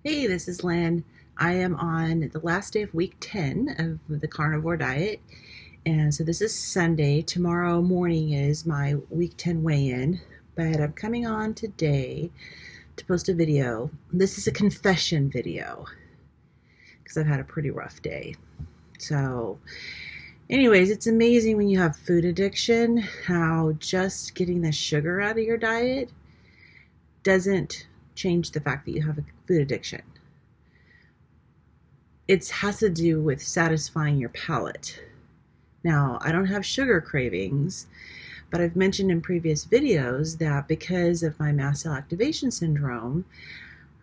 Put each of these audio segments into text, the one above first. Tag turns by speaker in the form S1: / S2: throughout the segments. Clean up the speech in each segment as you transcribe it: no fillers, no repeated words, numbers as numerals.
S1: Hey, this is Lynn. I am on the last day of week 10 of the carnivore diet. And so this is Sunday. Tomorrow morning is my week 10 weigh in. But I'm coming on today to post a video. This is a confession video because I've had a pretty rough day. So, anyways, it's amazing when you have food addiction how just getting the sugar out of your diet doesn't change the fact that you have a food addiction. It has to do with satisfying your palate. Now, I don't have sugar cravings, but I've mentioned in previous videos that because of my mast cell activation syndrome,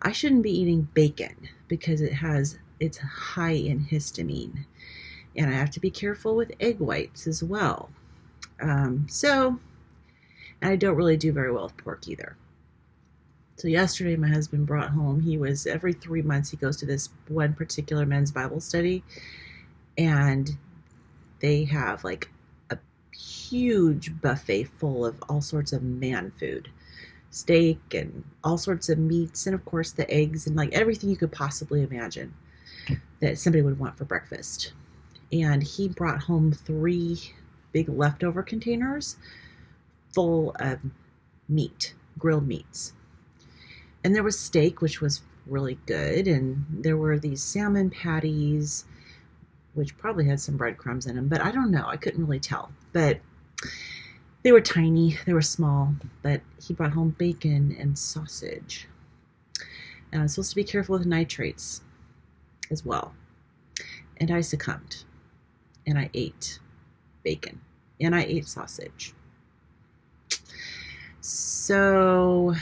S1: I shouldn't be eating bacon because it's high in histamine. And I have to be careful with egg whites as well. And I don't really do very well with pork either. So yesterday my husband brought home, every 3 months he goes to this one particular men's Bible study, and they have like a huge buffet full of all sorts of man food, steak and all sorts of meats, and of course the eggs and like everything you could possibly imagine that somebody would want for breakfast. And he brought home 3 big leftover containers full of meat, grilled meats. And there was steak, which was really good, and there were these salmon patties, which probably had some breadcrumbs in them, but I don't know. I couldn't really tell. But they were tiny, they were small, but he brought home bacon and sausage. And I was supposed to be careful with nitrates as well. And I succumbed, and I ate bacon, and I ate sausage. So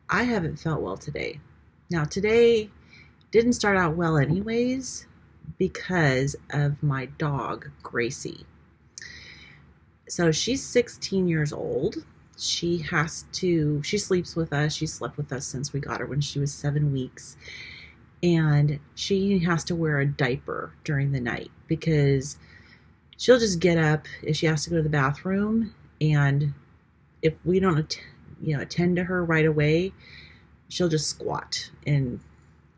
S1: I haven't felt well today. Now, today didn't start out well anyways because of my dog, Gracie. So she's 16 years old. She sleeps with us. She slept with us since we got her when she was 7 weeks. And she has to wear a diaper during the night because she'll just get up if she has to go to the bathroom. And if we don't attend to her right away, she'll just squat and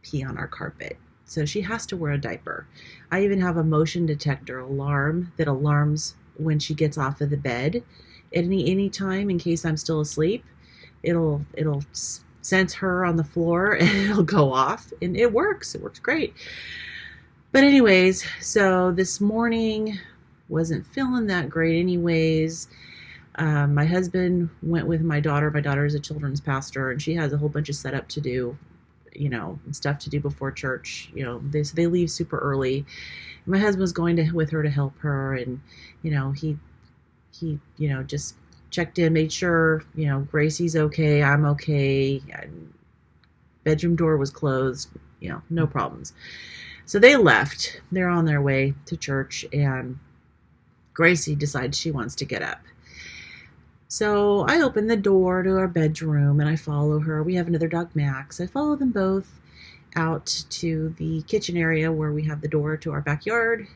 S1: pee on our carpet. So she has to wear a diaper. I even have a motion detector alarm that alarms when she gets off of the bed at any time in case I'm still asleep. It'll sense her on the floor and it'll go off, and it works. It works great. But anyways, so this morning wasn't feeling that great anyways. My husband went with my daughter. My daughter is a children's pastor, and she has a whole bunch of setup to do, stuff to do before church. They leave super early. And my husband was going with her to help her, and he just checked in, made sure Gracie's okay, I'm okay. And bedroom door was closed. No problems. So they left. They're on their way to church, and Gracie decides she wants to get up. So I open the door to our bedroom and I follow her. We have another dog, Max. I follow them both out to the kitchen area where we have the door to our backyard,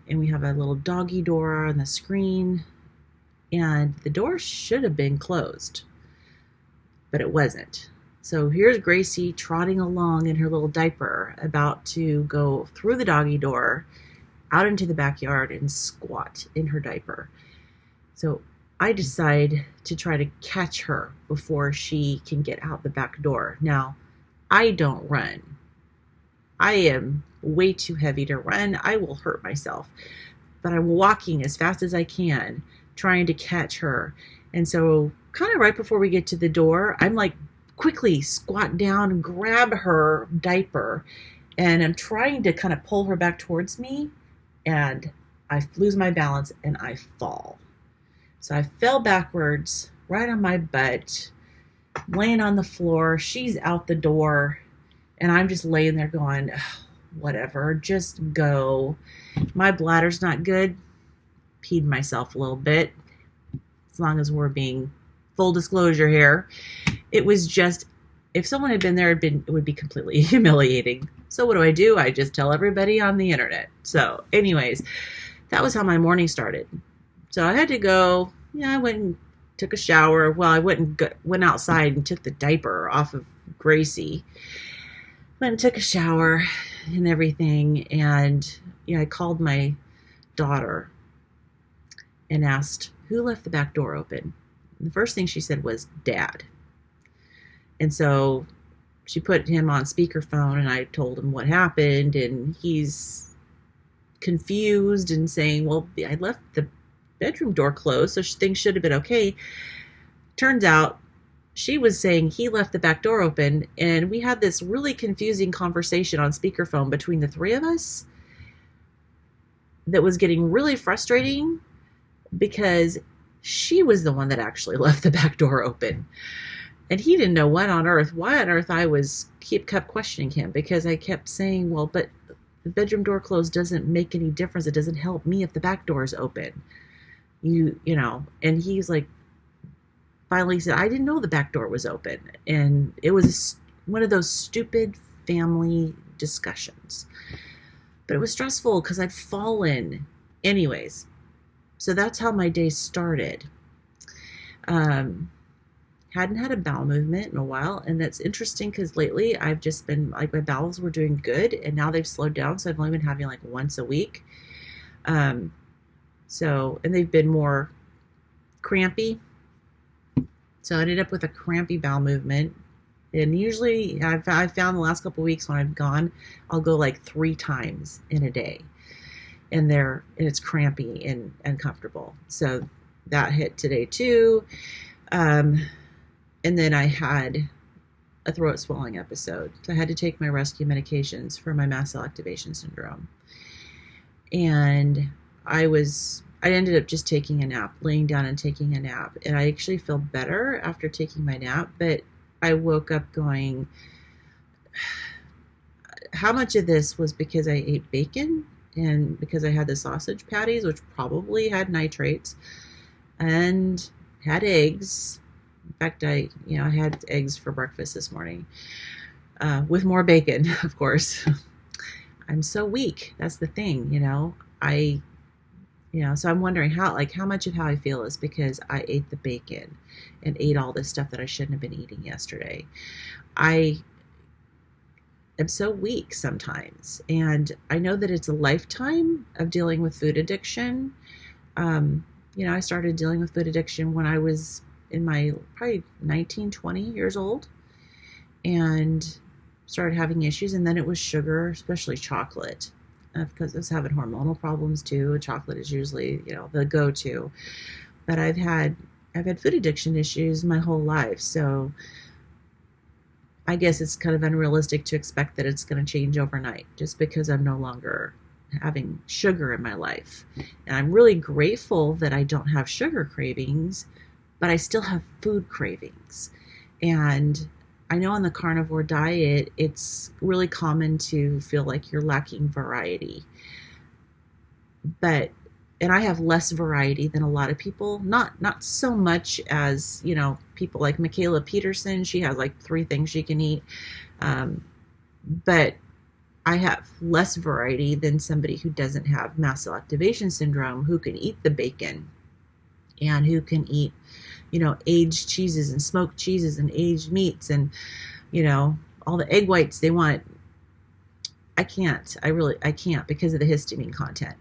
S1: and we have a little doggy door on the screen, and the door should have been closed, but it wasn't. So here's Gracie trotting along in her little diaper, about to go through the doggy door out into the backyard and squat in her diaper. So I decide to try to catch her before she can get out the back door. Now, I don't run. I am way too heavy to run. I will hurt myself. But I'm walking as fast as I can, trying to catch her. And so kind of right before we get to the door, I'm like quickly squat down and grab her diaper. And I'm trying to kind of pull her back towards me. And I lose my balance and I fall. So I fell backwards, right on my butt, laying on the floor. She's out the door, and I'm just laying there going, whatever, just go. My bladder's not good. Peed myself a little bit, as long as we're being full disclosure here. It was just, if someone had been there, it would be completely humiliating. So what do? I just tell everybody on the internet. So anyways, that was how my morning started. So I had to I went and took a shower. Well, I went outside and took the diaper off of Gracie. Went and took a shower and everything. And, I called my daughter and asked, who left the back door open? And the first thing she said was, Dad. And so she put him on speakerphone, and I told him what happened, and he's confused and saying, well, I left the bedroom door closed, so things should have been okay. Turns out she was saying he left the back door open, and we had this really confusing conversation on speakerphone between the three of us that was getting really frustrating because she was the one that actually left the back door open. And he didn't know why on earth I kept questioning him, because I kept saying, well, but the bedroom door closed doesn't make any difference. It doesn't help me if the back door is open. And he's like, finally said, I didn't know the back door was open. And it was one of those stupid family discussions. But it was stressful because I'd fallen. Anyways, so that's how my day started. Hadn't had a bowel movement in a while, and that's interesting because lately I've just been like, my bowels were doing good, and now they've slowed down, so I've only been having like once a week. And they've been more crampy. So I ended up with a crampy bowel movement. And usually I've found the last couple of weeks when I've gone, I'll go like 3 times in a day. And it's crampy and uncomfortable. So that hit today too. And then I had a throat swelling episode. So I had to take my rescue medications for my mast cell activation syndrome. And I ended up just taking a nap, laying down and taking a nap. And I actually feel better after taking my nap, but I woke up going, how much of this was because I ate bacon and because I had the sausage patties, which probably had nitrates, and had eggs. In fact, I had eggs for breakfast this morning, with more bacon, of course. I'm so weak. That's the thing, so I'm wondering how much of how I feel is because I ate the bacon and ate all this stuff that I shouldn't have been eating yesterday. I am so weak sometimes, and I know that it's a lifetime of dealing with food addiction. I started dealing with food addiction when I was in my probably 19, 20 years old, and started having issues. And then it was sugar, especially chocolate, because I was having hormonal problems too. Chocolate is usually, the go-to. But I've had food addiction issues my whole life. So I guess it's kind of unrealistic to expect that it's going to change overnight just because I'm no longer having sugar in my life. And I'm really grateful that I don't have sugar cravings, but I still have food cravings. And I know on the carnivore diet, it's really common to feel like you're lacking variety. And I have less variety than a lot of people. Not so much as, people like Michaela Peterson. She has like 3 things she can eat. But I have less variety than somebody who doesn't have mast cell activation syndrome, who can eat the bacon and who can eat, aged cheeses and smoked cheeses and aged meats and, all the egg whites they want. I can't because of the histamine content.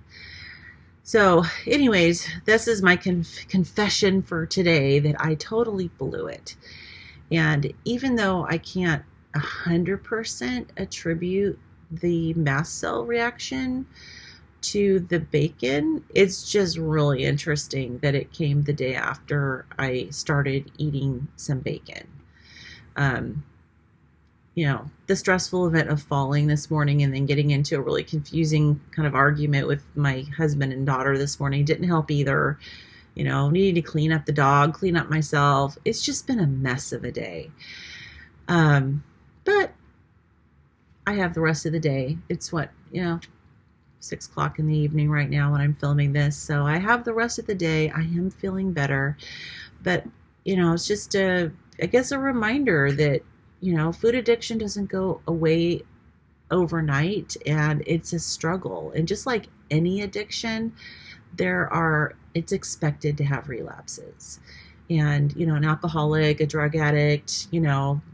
S1: So anyways, this is my confession for today, that I totally blew it. And even though I can't 100% attribute the mast cell reaction to the bacon, it's just really interesting that it came the day after I started eating some bacon. The stressful event of falling this morning and then getting into a really confusing kind of argument with my husband and daughter this morning didn't help either. Needing to clean up the dog, clean up myself. It's just been a mess of a day. But I have the rest of the day. It's 6 o'clock in the evening right now when I'm filming this. So I have the rest of the day. I am feeling better. But, it's just a reminder that, food addiction doesn't go away overnight, and it's a struggle. And just like any addiction, it's expected to have relapses. And, an alcoholic, a drug addict,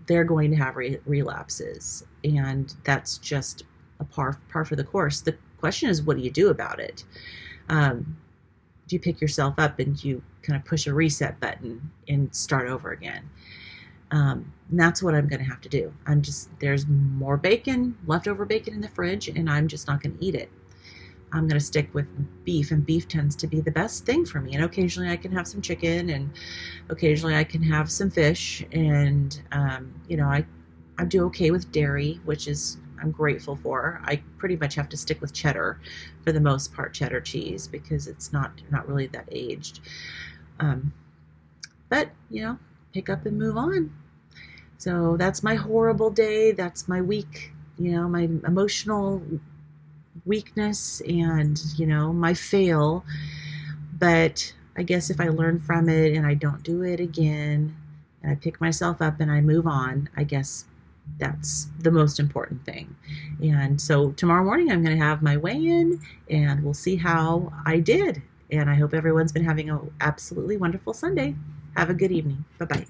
S1: they're going to have relapses. And that's just a par for the course. The question is, what do you do about it? Do you pick yourself up and you kind of push a reset button and start over again? And that's what I'm going to have to do. There's more bacon, leftover bacon in the fridge, and I'm just not going to eat it. I'm going to stick with beef, and beef tends to be the best thing for me. And occasionally I can have some chicken, and occasionally I can have some fish. And, I do okay with dairy, which is I'm grateful for. I pretty much have to stick with cheddar for the most part, cheddar cheese, because it's not really that aged. But, pick up and move on. So that's my horrible day. That's my week, my emotional weakness and, my fail. But I guess if I learn from it and I don't do it again and I pick myself up and I move on, I guess that's the most important thing. And so tomorrow morning I'm going to have my weigh-in and we'll see how I did. And I hope everyone's been having an absolutely wonderful Sunday. Have a good evening. Bye-bye.